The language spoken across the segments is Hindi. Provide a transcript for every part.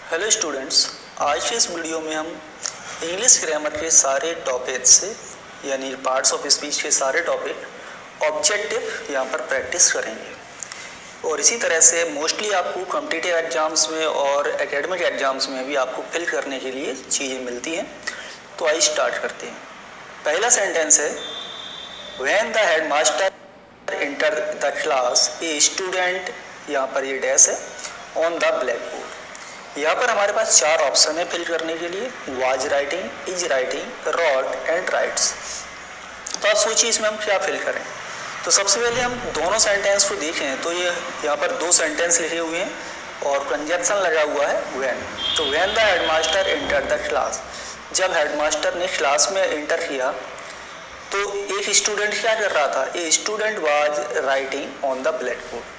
हेलो स्टूडेंट्स, आज के इस वीडियो में हम इंग्लिश ग्रामर के सारे टॉपिक्स से यानी पार्ट्स ऑफ स्पीच के सारे टॉपिक ऑब्जेक्टिव यहाँ पर प्रैक्टिस करेंगे। और इसी तरह से मोस्टली आपको कॉम्पिटिटिव एग्जाम्स में और एकेडमिक एग्जाम्स में भी आपको फिल करने के लिए चीज़ें मिलती हैं। तो आइए स्टार्ट करते हैं। पहला सेंटेंस है, when the head master enter the class a student, यहाँ पर ये डैश है, ऑन द ब्लैक बोर्ड। यहाँ पर हमारे पास चार ऑप्शन है फिल करने के लिए, was writing, is writing, wrote and writes. तो आप सोचिए इसमें हम क्या फिल करें। तो सबसे पहले हम दोनों सेंटेंस को देखें तो ये यहाँ पर दो सेंटेंस लिखे हुए हैं और कंजक्शन लगा हुआ है व्हेन। तो when the headmaster enter the class, जब हेडमास्टर ने क्लास में एंटर किया तो एक स्टूडेंट क्या कर रहा था, a student was writing on the black board.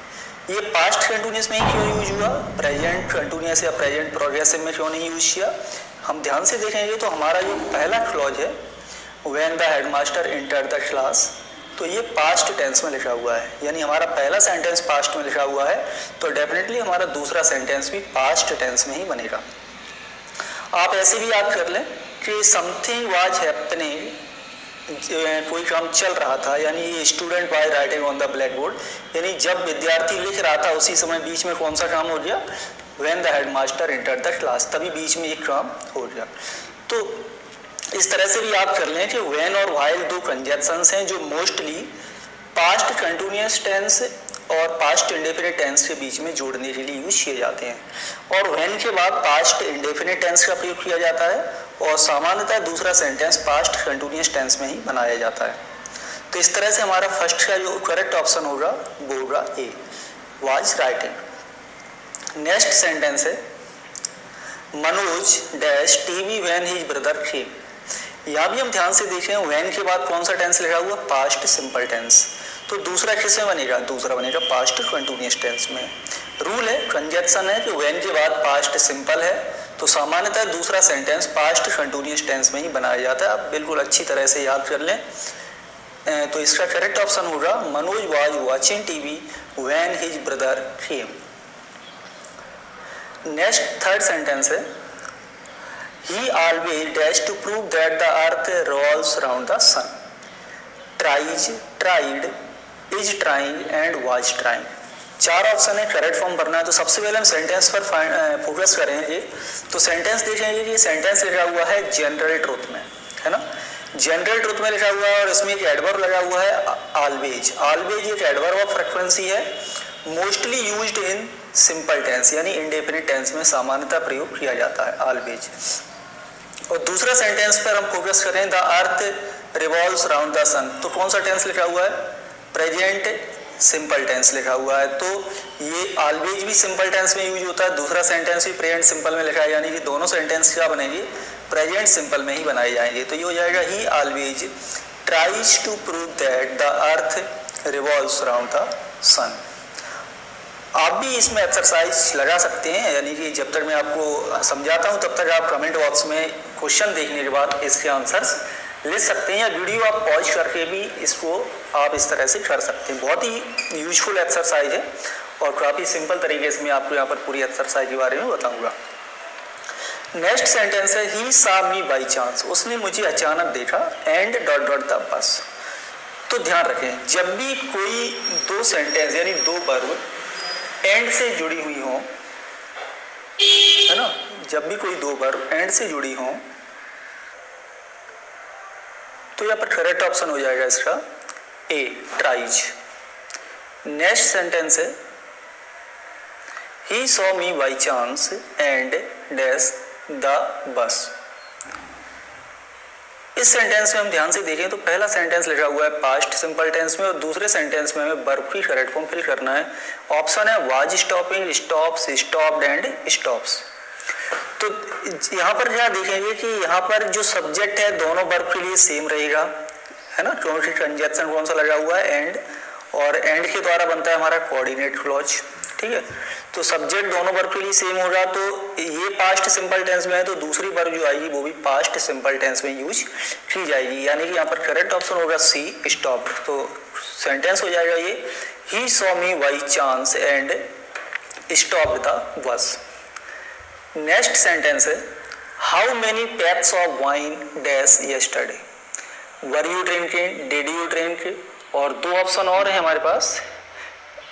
ये पास्ट कंटिन्यूस में ही क्यों यूज हुआ, प्रेजेंट कंटिन्यूस या प्रेजेंट प्रोग्रेसिव में क्यों नहीं यूज किया। हम ध्यान से देखेंगे तो हमारा जो पहला क्लॉज है when the headmaster enter the class, तो ये पास्ट टेंस में लिखा हुआ है, यानी हमारा पहला सेंटेंस पास्ट में लिखा हुआ है, तो डेफिनेटली हमारा दूसरा सेंटेंस भी पास्ट टेंस में ही बनेगा। आप ऐसे भी याद कर लें कि समथिंग वाज हैपनिंग, कोई काम चल रहा था, यानी ये student was writing on the black board, यानी जब विद्यार्थी लिख रहा था उसी समय बीच में कौन सा काम हो गया, when the headmaster enter the class, तभी बीच में एक काम हो गया। तो इस तरह से भी याद कर लें कि व्हेन और व्हाइल दो कंजक्शंस हैं जो मोस्टली पास्ट कंटिन्यूअस टेंस और पास्ट इंडेफिनिट टेंस के बीच में जोड़ने के लिए यूज किए जाते हैं। और व्हेन के बाद पास्ट इंडेफिनिट टेंस का प्रयोग किया जाता है और सामान्यतः दूसरा सेंटेंस पास्ट कंटिन्यूअस टेंस में ही बनाया जाता है। तो इस तरह से हमारा फर्स्ट का जो करेक्ट ऑप्शन होगा वो होगा ए, वाज राइटिंग। नेक्स्ट सेंटेंस है, Manoj dash TV when his brother केम। यहाँ भी हम ध्यान से देखें व्हेन के बाद कौन सा टेंस लिखा हुआ, पास्ट सिंपल टेंस। तो दूसरा किस में बनेगा, दूसरा बनेगा पास्ट कंटिन्यूअस टेंस में। रूल है, कंजक्शन है कि व्हेन के बाद पास्ट सिंपल है तो सामान्यतः दूसरा सेंटेंस पास्ट कंटिन्यूअस टेंस में ही बनाया जाता है। आप बिल्कुल अच्छी तरह से याद कर लें। तो इसका करेक्ट ऑप्शन होगा Manoj was watching TV when his brother came. Next third sentence है, he always dash to prove that the earth revolves around the sun. Tries, tried, is trying and was trying. चार ऑप्शन है, करेक्ट फॉर्म भरना है। तो सबसे पहले हम सेंटेंस पर फोकस करेंगे। तो सेंटेंस देखेंगे कि सेंटेंस लिखा हुआ है जनरल ट्रुथ में, है ना, जनरल ट्रुथ में लिखा हुआ है और इसमें एक एडवर्ब लगा हुआ है ऑलवेज। ऑलवेज एक एडवर्ब ऑफ फ्रीक्वेंसी है, mostly used in simple tense यानी इंडेफिनिट टेंस में सामान्यतः प्रयोग किया जाता है ऑलवेज। और दूसरा सेंटेंस पर हम फोकस करें, the earth revolves around the sun. तो कौन सा टेंस लिखा हुआ है, प्रेजेंट सिंपल टेंस लिखा हुआ है। तो ये ऑलवेज भी सिंपल टेंस में यूज होता है, दूसरा सेंटेंस भी प्रेजेंट सिंपल में लिखा है, यानी कि दोनों सेंटेंस क्या बनेंगे, प्रेजेंट सिंपल में ही बनाए जाएंगे। तो ये हो जाएगा he always tries to prove that the earth revolves around the sun. आप भी इसमें एक्सरसाइज लगा सकते हैं, यानी कि जब तक मैं आपको समझाता हूं तब तक आप कमेंट बॉक्स में क्वेश्चन देखने के बाद इसके आंसर्स ले सकते हैं, या वीडियो आप पॉज करके भी इसको आप इस तरह से कर सकते हैं। बहुत ही यूजफुल एक्सरसाइज है और काफ़ी सिंपल तरीके से मैं आपको यहाँ पर पूरी एक्सरसाइज के बारे में बताऊंगा। नेक्स्ट सेंटेंस है, ही सॉ मी बाई चांस, उसने मुझे अचानक देखा, and dot dot the bus. तो ध्यान रखें, जब भी कोई दो सेंटेंस यानी दो वर्ब एंड से जुड़ी हुई हो, है ना, जब भी कोई दो वर्ब एंड से जुड़ी हो तो यहाँ पर करेक्ट ऑप्शन हो जाएगा इसका ए, ट्राइज। नेक्स्ट सेंटेंस है, ही saw me by chance and dash the bus. इस सेंटेंस में हम ध्यान से देखें तो पहला सेंटेंस लिखा हुआ है पास्ट सिंपल टेंस में और दूसरे सेंटेंस में हमें वर्ब की करेक्ट फॉर्म फिल करना है। ऑप्शन है was stopping, stops, stopped and stops. तो यहाँ पर क्या देखेंगे कि यहाँ पर जो सब्जेक्ट है दोनों वर्ब के लिए सेम रहेगा, है ना, क्योंकि कंजक्शन कौन सा लगा हुआ है, एंड, और एंड के द्वारा बनता है हमारा कोऑर्डिनेट क्लॉज। ठीक है, तो सब्जेक्ट दोनों वर्ब के लिए सेम होगा। तो ये पास्ट सिंपल टेंस में है तो दूसरी वर्ब जो आएगी वो भी पास्ट सिंपल टेंस में यूज की जाएगी, यानी कि यहाँ पर करेक्ट ऑप्शन होगा सी, स्टॉप। तो सेंटेंस हो जाएगा ये, he saw me by chance and stopped the bus. Next sentence है how many packs of wine dash yesterday, were you drinking, did you drink, और दो ऑप्शन और है हमारे पास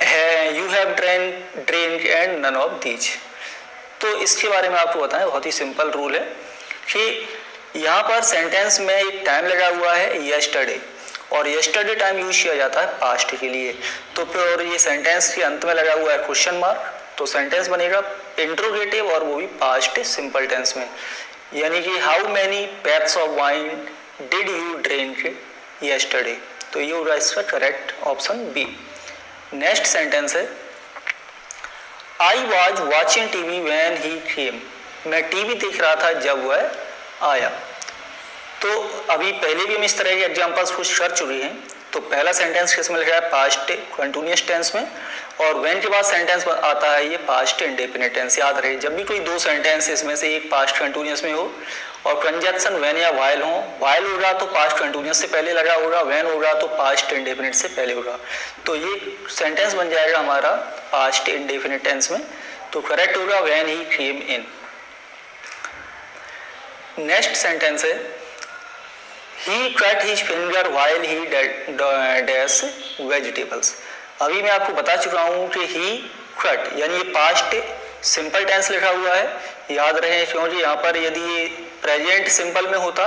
है you have drink and none of these. तो इसके बारे में आपको बताएं, बहुत ही सिंपल रूल है कि यहाँ पर सेंटेंस में एक टाइम लगा हुआ है यस्टरडे, और यस्टरडे टाइम यूज किया जाता है पास्ट के लिए। तो फिर ये सेंटेंस के अंत में लगा हुआ है क्वेश्चन मार्क, तो सेंटेंस बनेगा इंट्रोगेटिव और वो भी पास्ट सिंपल टेंस में, यानी कि how many packs of wine did you drink yesterday. तो ये होगा इसका correct option B. Next sentence है I was watching TV when he came, मैं टीवी देख रहा था जब वह आया। तो अभी पहले भी हम इस तरह के एग्जांपल्स कुछ कर चुके हैं। तो पहला सेंटेंस किसमें लिखा है पास्ट कंटिन्यूअस टेंस में, और व्हेन के बाद सेंटेंस आता है ये पास्ट इंडेफिनिट टेंस। याद रहे जब भी कोई दो सेंटेंस इसमें से एक पास्ट कंटिन्यूअस में हो और कंजक्शन व्हेन या व्हाइल हो, व्हाइल होगा तो पास्ट कंटिन्यूअस से पहले लगा होगा, व्हेन होगा तो पास्ट इंडेफिनिट से पहले होगा। तो ये सेंटेंस बन जाएगा हमारा पास्ट इंडेफिनिट टेंस में, तो करेक्ट होगा when he came in. Next sentence है he cut his finger while he dash vegetables. अभी मैं आपको बता चुका हूँ कि ही कट यानी ये पास्ट सिंपल टेंस लिखा हुआ है, याद रहे क्योंकि यहाँ पर यदि ये प्रेजेंट सिंपल में होता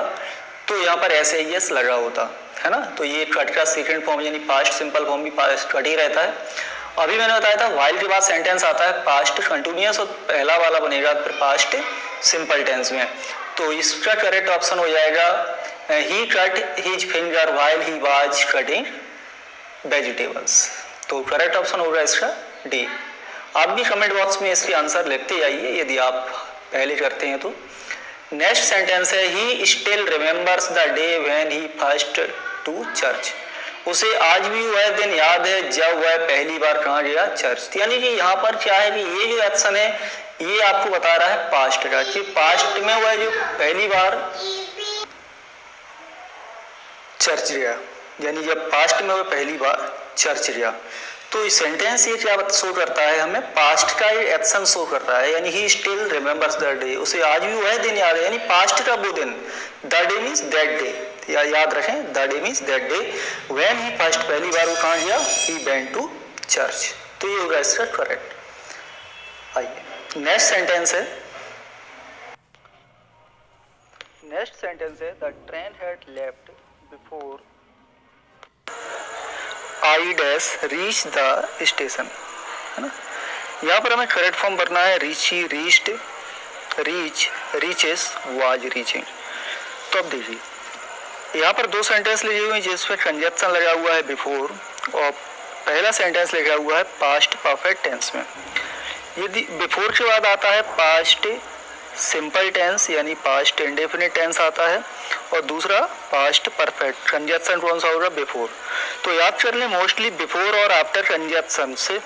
तो यहाँ पर ऐसे यस लगा होता है ना। तो ये कट का सेकंड फॉर्म यानी पास्ट सिंपल फॉर्म भी पास्ट कट ही रहता है। अभी मैंने बताया था व्हाइल के बाद सेंटेंस आता है पास्ट कंटिन्यूअस और पहला वाला बनेगा फिर पास्ट सिंपल टेंस में। तो इसका करेक्ट ऑप्शन हो जाएगा he cut his finger while he was cutting vegetables. तो करेक्ट ऑप्शन होगा इसका डी। आप भी कमेंट बॉक्स में इसके आंसर लिखते जाइए यदि आप पहले करते हैं तो। नेक्स्ट सेंटेंस है he still remembers the day when he first to church. उसे आज भी वह दिन याद है जब वह पहली बार कहाँ गया चर्च। यानी कि यहाँ पर क्या है कि ये जो एक्शन है ये आपको बता रहा है पास्ट का, कि पास्ट में वह जो पहली बार चर्च गया, यानी जब पास्ट में वह पहली बार चर्च गया। तो इस सेंटेंस ये क्या शो करता है हमें, पास्ट का ये एक्शन शो कर रहा है, यानी ही स्टिल रिमेंबर्स द डे, उसे आज भी वह दिन याद है, यानी पास्ट का वो दिन। The day means that day, या याद रखें the day means that day when he first पहली बार वो कहाँ गया, ही वेंट टू चर्च। तो ये होगा इसका करेक्ट। आइए नेक्स्ट सेंटेंस है, नेक्स्ट सेंटेंस है the train had left before I dash reach the station, है ना। यहाँ पर हमें करेक्ट फॉर्म भरना है reach he reached, reach reaches was reaching. तो अब देखिए यहाँ पर दो सेंटेंस लिखे हुए हैं जिसमें कंजक्शन लगा हुआ है बिफोर, और पहला सेंटेंस लिखा हुआ है पास्ट परफेक्ट टेंस में। यदि बिफोर के बाद आता है पास्ट सिंपल टेंस यानी पास्ट इंडेफिनिट टेंस आता है, और दूसरा पास्ट परफेक्ट। कंजक्शन कौन सा होगा, बिफोर। तो याद कर लें मोस्टली बिफोर और आफ्टर कंजक्शन से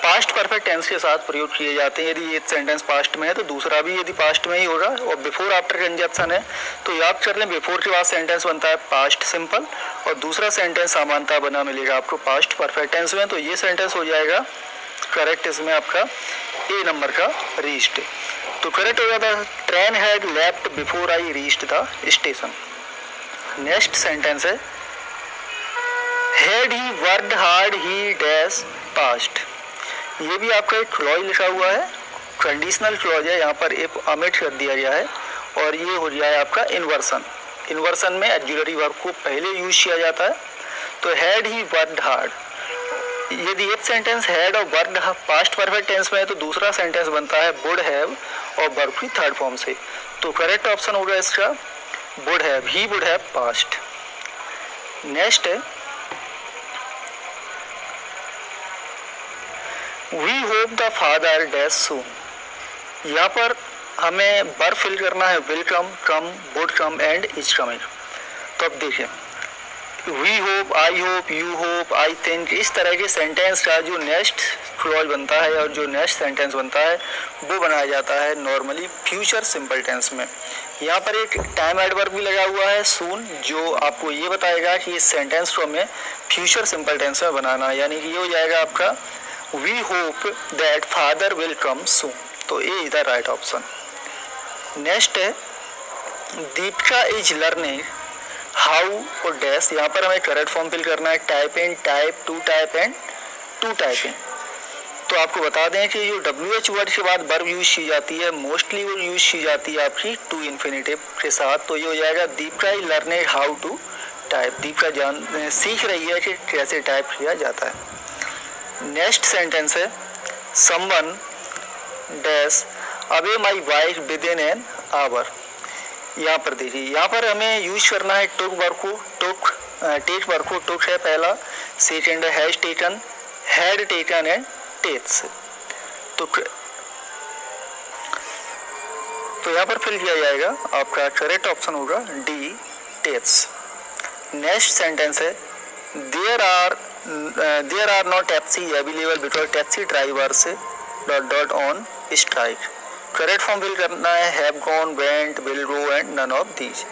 पास्ट परफेक्ट टेंस के साथ प्रयोग किए जाते हैं। यदि ये सेंटेंस पास्ट में है तो दूसरा भी यदि पास्ट में ही होगा, और बिफोर आफ्टर कंजक्शन है तो याद कर लें बिफोर के बाद सेंटेंस बनता है पास्ट सिंपल, और दूसरा सेंटेंस समानता बना मिलेगा आपको पास्ट परफेक्ट टेंस में। तो ये सेंटेंस हो जाएगा करेक्ट इसमें आपका ए नंबर का रीच्ड। तो करेक्ट हो जाता है train had left before I reached the station. Next sentence है had he worked hard he dash past. ये भी आपका एक क्लॉज लिखा हुआ है, कंडीशनल क्लॉज है, यहाँ पर एक ओमिट कर दिया गया है, और ये हो जाए आपका इन्वर्सन। इन्वर्सन में ऑक्सिलरी वर्ब को पहले यूज किया जाता है। तो हैड ही वर्कड हार्ड, यदि एक सेंटेंस हैड और वर्कड पास्ट परफेक्ट टेंस में है तो दूसरा सेंटेंस बनता है वुड हैव और वर्ब की थर्ड फॉर्म से। तो करेक्ट ऑप्शन होगा इसका would have, he would have past. Next है we hope the father dash soon. यहाँ पर हमें वर्ब फिल करना है will come, come, would come and is coming. तो अब देखिए we hope, I hope, you hope, I think, इस तरह के सेंटेंस का जो नेक्स्ट क्लॉज बनता है और जो नेक्स्ट सेंटेंस बनता है वो बनाया जाता है नॉर्मली फ्यूचर सिंपल टेंस में। यहाँ पर एक टाइम एडवर्ब भी लगा हुआ है सून, जो आपको ये बताएगा कि इस सेंटेंस को हमें फ्यूचर सिंपल टेंस में बनाना है, यानी कि ये हो जाएगा आपका we hope that father will come soon. तो A is the right option. Next है दीपिका इज लर्निंग हाउ और डैश। यहाँ पर हमें करेक्ट फॉर्म फिल करना है, type in, type to, type and to type in. तो आपको बता दें कि जो WH वर्ड के बाद वर्ब यूज की जाती है मोस्टली वो यूज की जाती है आपकी टू इन्फिनेटिव के साथ। तो ये हो जाएगा Deepika is learning how to type. Deepika सीख रही है कि कैसे टाइप किया जाता है। नेक्स्ट सेंटेंस है someone dash away my wife within an hour. यहाँ पर देखिए, यहाँ पर हमें यूज करना है टुक वर्ब को, टेक वर्ब को। टुक है पहला, सेकेंड है has taken, had taken and takes. तो यहाँ पर फिल किया जाएगा, आपका करेक्ट ऑप्शन होगा डी, टेक्स। नेक्स्ट सेंटेंस है there are no taxi available because taxi drivers dot dot on strike. Correct form fill करना है have gone, went, will go and none of these.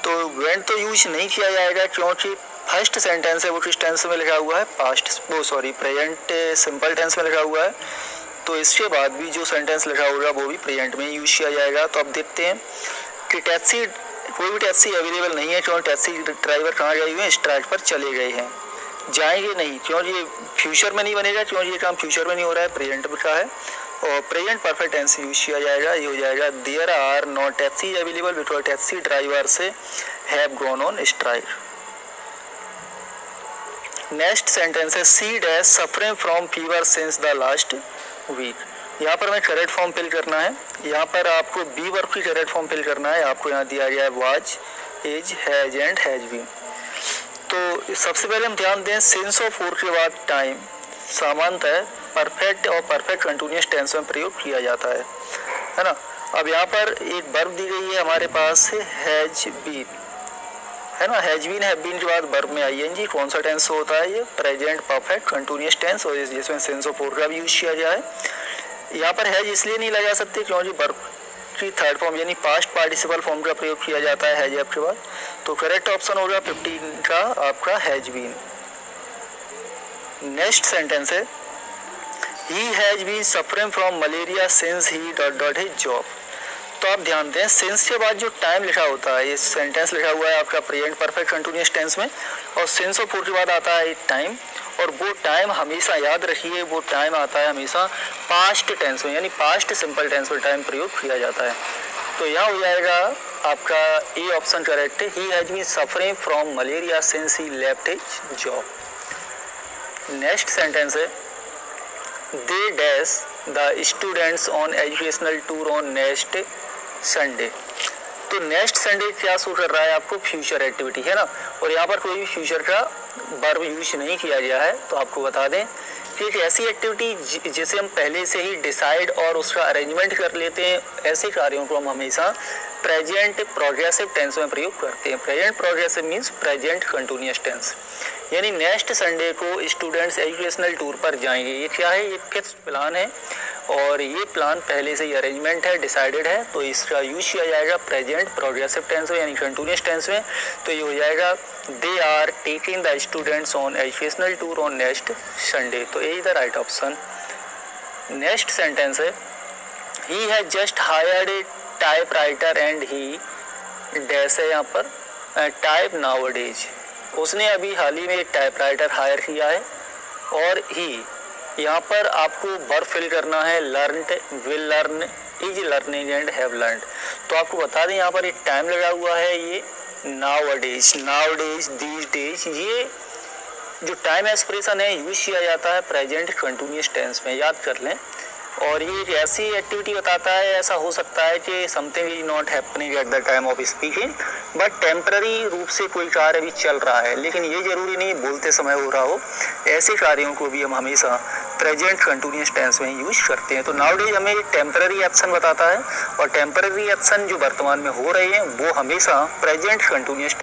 तो वेंट तो यूज नहीं किया जाएगा क्योंकि फर्स्ट सेंटेंस है वो किस टेंस में लिखा हुआ है, प्रेजेंट सिंपल टेंस में लिखा हुआ है। तो इसके बाद भी जो सेंटेंस लिखा होगा वो भी प्रेजेंट में यूज किया जाएगा। तो अब देखते हैं कि टैक्सी, कोई भी टैक्सी अवेलेबल नहीं है क्योंकि टैक्सी ड्राइवर कहाँ गए हुए हैं, स्ट्राइक पर चले गए हैं। जाएंगे नहीं क्योंकि ये फ्यूचर में नहीं बनेगा, क्योंकि ये काम फ्यूचर में नहीं हो रहा है, प्रेजेंट में का है और प्रेजेंट परफेक्ट टेंस यूज किया जाएगा। ये हो जाएगा there are no taxi available because taxi driver से have gone on strike. Next sentence है she dash suffering from fever since the last week. यहाँ पर हमें करेक्ट फॉर्म फिल करना है। यहाँ पर आपको बी वर्ब की करेक्ट फॉर्म फिल करना है। आपको यहाँ दिया गया है was, is, has and has been. तो सबसे पहले हम ध्यान दें सिंस और फोर के बाद टाइम सामान्यतः परफेक्ट और परफेक्ट कंटिन्यूअस टेंस में प्रयोग किया जाता है ना। अब यहाँ पर एक वर्ब दी गई है हमारे पास हैज बीन, है ना। हैज बीन, हैव बीन के बाद वर्ब में आईएनजी। कौन सा टेंस होता है ये, प्रेजेंट परफेक्ट कंटिन्यूअस टेंस, और जिसमें सिंस और फोर का भी यूज किया गया है। यहाँ पर हैज इसलिए नहीं लगा सकते क्योंकि वर्ब की थर्ड फॉर्म यानी पास्ट पार्टिसिपल फॉर्म का प्रयोग किया जाता है हैज के बाद। तो करेक्ट ऑप्शन होगा 15 का आपका हैज बीन। नेक्स्ट सेंटेंस है he has been suffering from malaria since he dot dot his job. तो आप ध्यान दें सिंस के बाद जो टाइम लिखा होता है, ये सेंटेंस लिखा हुआ है आपका प्रेजेंट परफेक्ट कंटिन्यूअस टेंस में, और सिंस और फोर के बाद आता है टाइम, और वो टाइम हमेशा याद रखिए वो टाइम आता है हमेशा पास्ट टेंस में, यानी पास्ट सिंपल टेंस में टाइम प्रयोग किया जाता है। तो यहाँ हो जाएगा आपका ए ऑप्शन करेक्ट है, he has been suffering from malaria since he left his job. Next sentence है they dash the students on educational tour on next Sunday. तो नेक्स्ट संडे क्या शो कर रहा है आपको, फ्यूचर एक्टिविटी है ना, और यहाँ पर कोई भी फ्यूचर का वर्ब यूज नहीं किया गया है। तो आपको बता दें कि एक ऐसी एक्टिविटी जिसे हम पहले से ही डिसाइड और उसका अरेंजमेंट कर लेते हैं, ऐसे कार्यों को हम हमेशा प्रेजेंट प्रोग्रेसिव टेंस में प्रयोग करते हैं। Present progressive means present continuous tense, यानी नेक्स्ट संडे को स्टूडेंट्स एजुकेशनल टूर पर जाएंगे। ये क्या है, ये फिक्स प्लान है और ये प्लान पहले से ही अरेंजमेंट है, डिसाइडेड है। तो इसका यूज किया जाएगा प्रेजेंट प्रोग्रेसिव टेंस में यानी कंटिन्यूअस टेंस में। तो ये हो जाएगा they are taking the students on educational tour on next Sunday. तो ये is the right option. Next sentence है he has just hired a typewriter and he dash है यहाँ पर टाइप नाउअडेज। उसने अभी हाल ही में एक टाइप राइटर हायर किया है, और ही यहाँ पर आपको वर्ब फिल करना है learned, will learn, is learning and have learned. तो आपको बता दें यहाँ पर एक टाइम लगा हुआ है, ये नाउअडेज, नाउअडेज, दीज डेज। ये जो टाइम एक्सप्रेशन है यूज किया जाता है प्रेजेंट कंटिन्यूअस टेंस में, याद कर लें। और ये एक ऐसी एक्टिविटी बताता है, ऐसा हो सकता है कि something is not happening at the time of speaking, but temporary रूप से कोई कार्य भी चल रहा है, लेकिन ये जरूरी नहीं बोलते समय हो रहा हो। ऐसे कार्यों को भी हम हमेशा प्रेजेंट कंटिन्यूअस टेंस में यूज करते हैं। तो नाउअडेज हमें एक टेम्पररी एक्शन बताता है, और टेम्पररी एक्शन जो वर्तमान में हो रहे हैं वो हमेशा प्रेजेंट कंटिन्यूअस